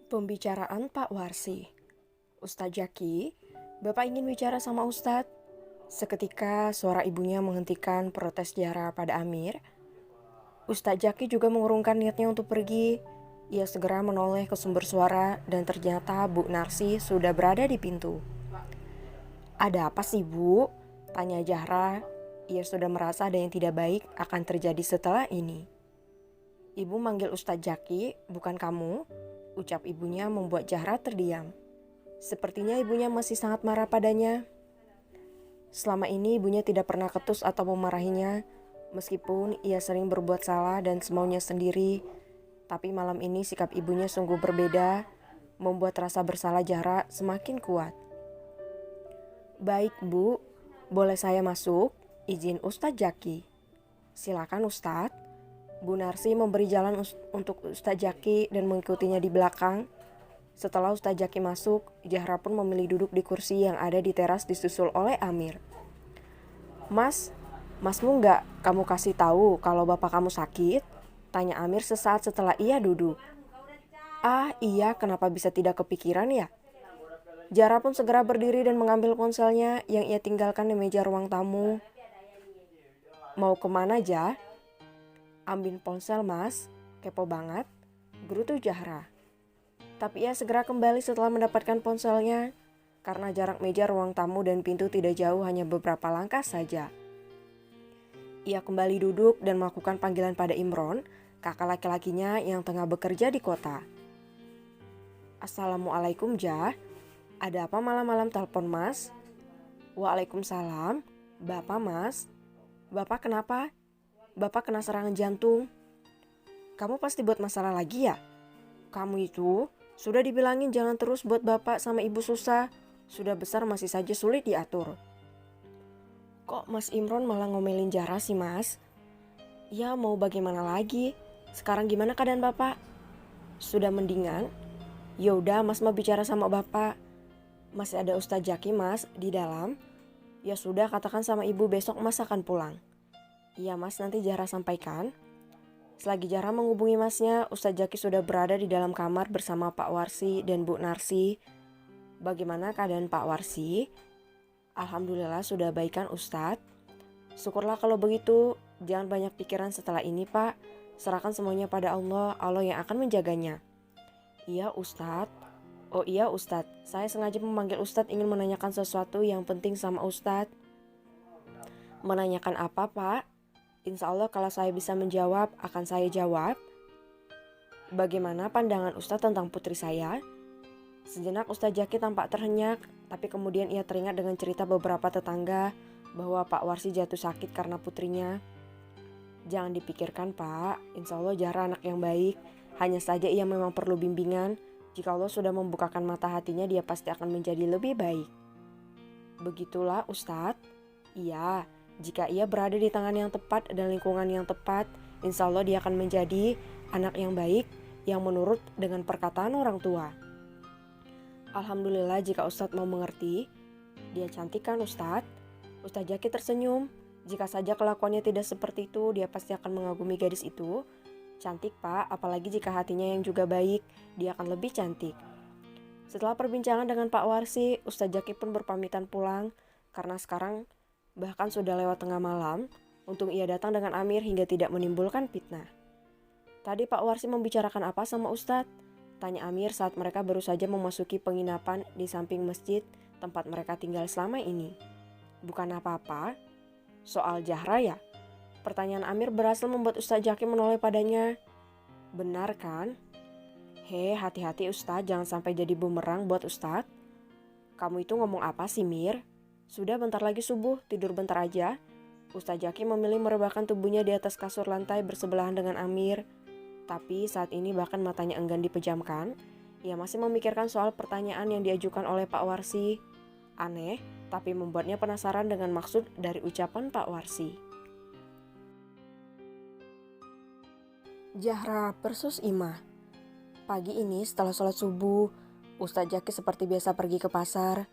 Pembicaraan Pak Warsi. Ustadz Jaki, Bapak ingin bicara sama Ustadz. Seketika suara ibunya menghentikan protes Jara pada Amir. Ustadz Jaki juga mengurungkan niatnya untuk pergi. Ia segera menoleh ke sumber suara dan ternyata Bu Narsi sudah berada di pintu. "Ada apa sih, Bu?" tanya Zahra. Ia sudah merasa ada yang tidak baik akan terjadi setelah ini. "Ibu manggil Ustadz Jaki, bukan kamu?" ucap ibunya membuat Zahra terdiam. Sepertinya ibunya masih sangat marah padanya. Selama ini ibunya tidak pernah ketus atau memarahinya, meskipun ia sering berbuat salah dan semaunya sendiri. Tapi malam ini sikap ibunya sungguh berbeda, membuat rasa bersalah Zahra semakin kuat. "Baik, Bu, boleh saya masuk? Izin Ustadz Jaki." "Silakan Ustadz." Bu Narsi memberi jalan untuk Ustadz Jaki dan mengikutinya di belakang. Setelah Ustadz Jaki masuk, Zahra pun memilih duduk di kursi yang ada di teras disusul oleh Amir. Masmu nggak kamu kasih tahu kalau bapak kamu sakit?" tanya Amir sesaat setelah ia duduk. "Ah iya, kenapa bisa tidak kepikiran ya?" Zahra pun segera berdiri dan mengambil ponselnya yang ia tinggalkan di meja ruang tamu. "Mau kemana, Jah?" "Ambil ponsel, Mas. Kepo banget," gerutu Zahra. Tapi ia segera kembali setelah mendapatkan ponselnya, karena jarak meja ruang tamu dan pintu tidak jauh, hanya beberapa langkah saja. Ia kembali duduk dan melakukan panggilan pada Imron, kakak laki-lakinya yang tengah bekerja di kota. "Assalamualaikum, Jah. Ada apa malam-malam telepon, Mas?" "Waalaikumsalam. Bapak, Mas. Bapak kenapa? Bapak kena serangan jantung." "Kamu pasti buat masalah lagi ya? Kamu itu sudah dibilangin jangan terus buat bapak sama ibu susah. Sudah besar masih saja sulit diatur." "Kok Mas Imron malah ngomelin Zahra sih, Mas?" "Ya mau bagaimana lagi? Sekarang gimana keadaan bapak? Sudah mendingan?" "Yaudah, Mas mau bicara sama bapak." "Masih ada Ustadz Jaki, Mas, di dalam." "Ya sudah, katakan sama ibu besok Mas akan pulang." "Iya, Mas, nanti Zahra sampaikan." Selagi Zahra menghubungi Masnya, Ustadz Jaki sudah berada di dalam kamar bersama Pak Warsi dan Bu Narsi. "Bagaimana keadaan Pak Warsi?" "Alhamdulillah sudah baikan Ustadz." "Syukurlah kalau begitu. Jangan banyak pikiran setelah ini, Pak. Serahkan semuanya pada Allah, Allah yang akan menjaganya." "Iya Ustadz." "Oh iya Ustadz, saya sengaja memanggil Ustadz ingin menanyakan sesuatu yang penting sama Ustadz." "Menanyakan apa, Pak?" "Insya Allah kalau saya bisa menjawab, akan saya jawab." "Bagaimana pandangan Ustadz tentang putri saya?" Sejenak Ustadz Jaki tampak terhenyak, tapi kemudian ia teringat dengan cerita beberapa tetangga bahwa Pak Warsi jatuh sakit karena putrinya. "Jangan dipikirkan, Pak. Insya Allah Zahra anak yang baik. Hanya saja ia memang perlu bimbingan. Jika Allah sudah membukakan mata hatinya, dia pasti akan menjadi lebih baik." "Begitulah Ustadz." "Iya. Jika ia berada di tangan yang tepat dan lingkungan yang tepat, insya Allah dia akan menjadi anak yang baik yang menurut dengan perkataan orang tua." "Alhamdulillah jika Ustadz mau mengerti." "Dia cantik kan Ustadz?" Ustadz Jaki tersenyum. Jika saja kelakuannya tidak seperti itu, dia pasti akan mengagumi gadis itu. "Cantik, Pak, apalagi jika hatinya yang juga baik, dia akan lebih cantik." Setelah perbincangan dengan Pak Warsi, Ustadz Jaki pun berpamitan pulang, karena sekarang bahkan sudah lewat tengah malam. Untung ia datang dengan Amir hingga tidak menimbulkan fitnah. "Tadi Pak Warsi membicarakan apa sama Ustadz?" tanya Amir saat mereka baru saja memasuki penginapan di samping masjid tempat mereka tinggal selama ini. "Bukan apa-apa." "Soal Zahra ya?" Pertanyaan Amir berhasil membuat Ustadz Jaki menoleh padanya. "Benar kan?" Hati-hati Ustadz, jangan sampai jadi bumerang buat Ustadz." "Kamu itu ngomong apa sih, Mir? Sudah bentar lagi subuh, tidur bentar aja." Ustadz Jaki memilih merebahkan tubuhnya di atas kasur lantai bersebelahan dengan Amir. Tapi saat ini bahkan matanya enggan dipejamkan. Ia masih memikirkan soal pertanyaan yang diajukan oleh Pak Warsi. Aneh, tapi membuatnya penasaran dengan maksud dari ucapan Pak Warsi. Zahra versus Ima. Pagi ini setelah sholat subuh, Ustadz Zaki seperti biasa pergi ke pasar.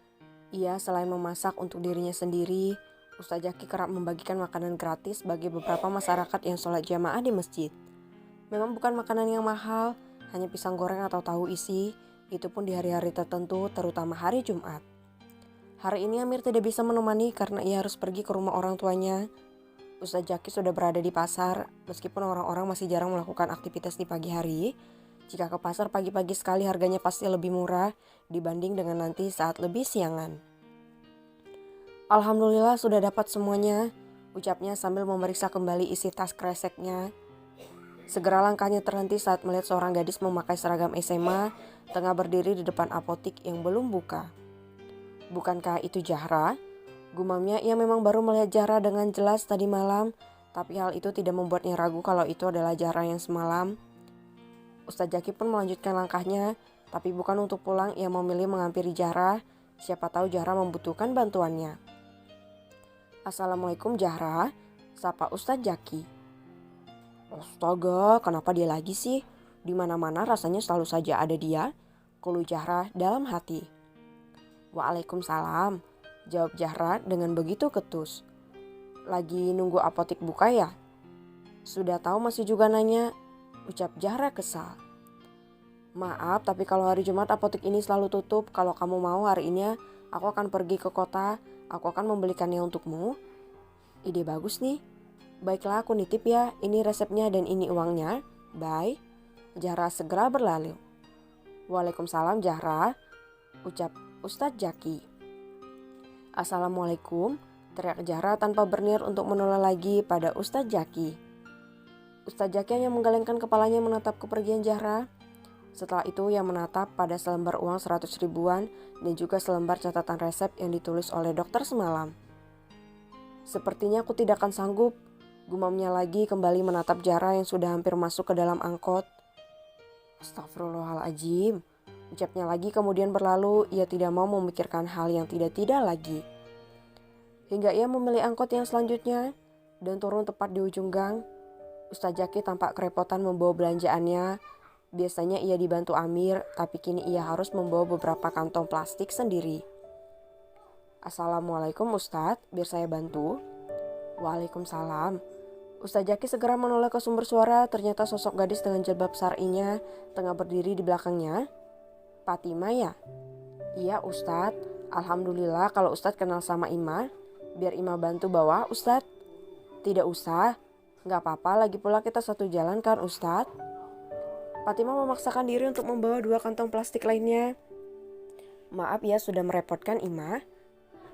Ia selain memasak untuk dirinya sendiri, Ustadz Zaki kerap membagikan makanan gratis bagi beberapa masyarakat yang sholat jamaah di masjid. Memang bukan makanan yang mahal, hanya pisang goreng atau tahu isi, itu pun di hari-hari tertentu, terutama hari Jumat. Hari ini Amir tidak bisa menemani karena ia harus pergi ke rumah orang tuanya. Ustadz Zaki sudah berada di pasar, meskipun orang-orang masih jarang melakukan aktivitas di pagi hari. Jika ke pasar pagi-pagi sekali harganya pasti lebih murah dibanding dengan nanti saat lebih siangan. Alhamdulillah sudah dapat semuanya, ucapnya sambil memeriksa kembali isi tas kreseknya. Segera langkahnya terhenti saat melihat seorang gadis memakai seragam SMA tengah berdiri di depan apotik yang belum buka. Bukankah itu Zahra? Gumamnya, ia memang baru melihat Zahra dengan jelas tadi malam, tapi hal itu tidak membuatnya ragu kalau itu adalah Zahra yang semalam. Ustadz Zaki pun melanjutkan langkahnya, tapi bukan untuk pulang, ia memilih menghampiri Zahra. Siapa tahu Zahra membutuhkan bantuannya. Assalamualaikum Zahra, sapa Ustadz Zaki. Astaga, kenapa dia lagi sih? Di mana-mana rasanya selalu saja ada dia, keluh Zahra dalam hati. Waalaikumsalam, jawab Zahra dengan begitu ketus. Lagi nunggu apotik buka ya? Sudah tahu masih juga nanya, ucap Zahra kesal. Maaf, tapi kalau hari Jumat apotik ini selalu tutup. Kalau kamu mau hari ini aku akan pergi ke kota, aku akan membelikannya untukmu. Ide bagus nih. Baiklah, aku nitip ya, ini resepnya dan ini uangnya. Bye. Zahra segera berlalu. Waalaikumsalam Zahra, ucap Ustadz Zaki. Assalamualaikum, teriak Zahra tanpa berniat untuk menoleh lagi pada Ustadz Zaki. Ustadz Zaki hanya menggelengkan kepalanya menatap kepergian Zahra. Setelah itu ia menatap pada selembar uang 100 ribuan dan juga selembar catatan resep yang ditulis oleh dokter semalam. Sepertinya aku tidak akan sanggup, gumamnya lagi kembali menatap Zahra yang sudah hampir masuk ke dalam angkot. Astagfirullahaladzim, ucapnya lagi kemudian berlalu, ia tidak mau memikirkan hal yang tidak-tidak lagi. Hingga ia memilih angkot yang selanjutnya dan turun tepat di ujung gang. Ustadz Zaki tampak kerepotan membawa belanjaannya. Biasanya ia dibantu Amir, tapi kini ia harus membawa beberapa kantong plastik sendiri. Assalamualaikum Ustadz, biar saya bantu. Waalaikumsalam. Ustadz Zaki segera menoleh ke sumber suara, ternyata sosok gadis dengan jilbab syar'inya tengah berdiri di belakangnya. Fatima ya? Iya Ustadz, alhamdulillah kalau Ustadz kenal sama Ima, biar Ima bantu bawa Ustadz. Tidak usah, gak apa-apa, lagi pula kita satu jalan kan Ustadz. Fatima memaksakan diri untuk membawa 2 kantong plastik lainnya. Maaf ya sudah merepotkan Ima.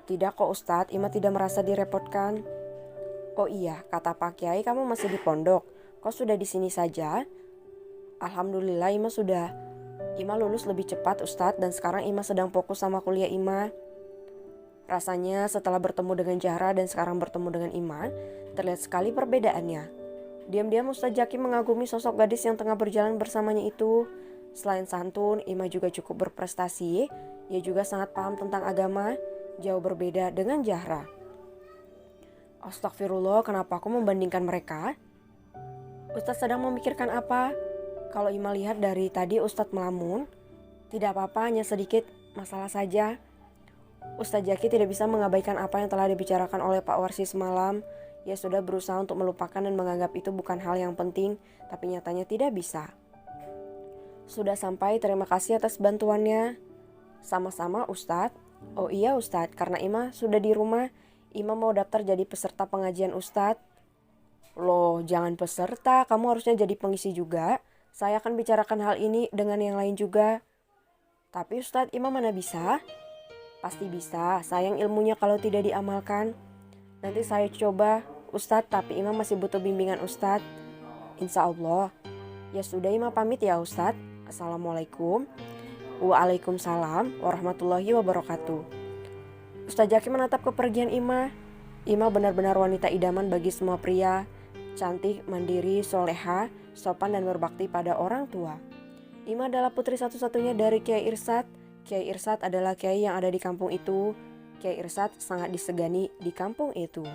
Tidak kok Ustadz, Ima tidak merasa direpotkan. Oh iya, kata Pak Kiai kamu masih di pondok, kok sudah di sini saja? Alhamdulillah Ima sudah. Ima lulus lebih cepat Ustadz dan sekarang Ima sedang fokus sama kuliah Ima. Rasanya setelah bertemu dengan Zahra dan sekarang bertemu dengan Ima, terlihat sekali perbedaannya. Diam-diam Ustadz Zaki mengagumi sosok gadis yang tengah berjalan bersamanya itu. Selain santun, Ima juga cukup berprestasi. Ia juga sangat paham tentang agama, jauh berbeda dengan Zahra. Astagfirullah, kenapa aku membandingkan mereka? Ustadz sedang memikirkan apa? Kalau Ima lihat dari tadi Ustadz melamun. Tidak apa-apa, hanya sedikit masalah saja. Ustadz Zaki tidak bisa mengabaikan apa yang telah dibicarakan oleh Pak Warsi semalam. Ia sudah berusaha untuk melupakan dan menganggap itu bukan hal yang penting, tapi nyatanya tidak bisa. Sudah sampai, terima kasih atas bantuannya. Sama-sama Ustadz. Oh iya Ustadz, karena Ima sudah di rumah, Ima mau daftar jadi peserta pengajian Ustadz. Loh, jangan peserta, kamu harusnya jadi pengisi juga. Saya akan bicarakan hal ini dengan yang lain juga. Tapi Ustadz, Ima mana bisa? Pasti bisa, sayang ilmunya kalau tidak diamalkan. Nanti saya coba Ustadz, tapi Ima masih butuh bimbingan Ustadz. Insya Allah. Ya sudah, Ima pamit ya Ustadz. Assalamualaikum. Waalaikumsalam warahmatullahi wabarakatuh. Ustadz Zaki menatap kepergian Ima. Ima benar-benar wanita idaman bagi semua pria. Cantik, mandiri, soleha, sopan dan berbakti pada orang tua. Ima adalah putri satu-satunya dari Kiai Irsad. Kiai Irsad adalah kiai yang ada di kampung itu. Kiai Irsad sangat disegani di kampung itu.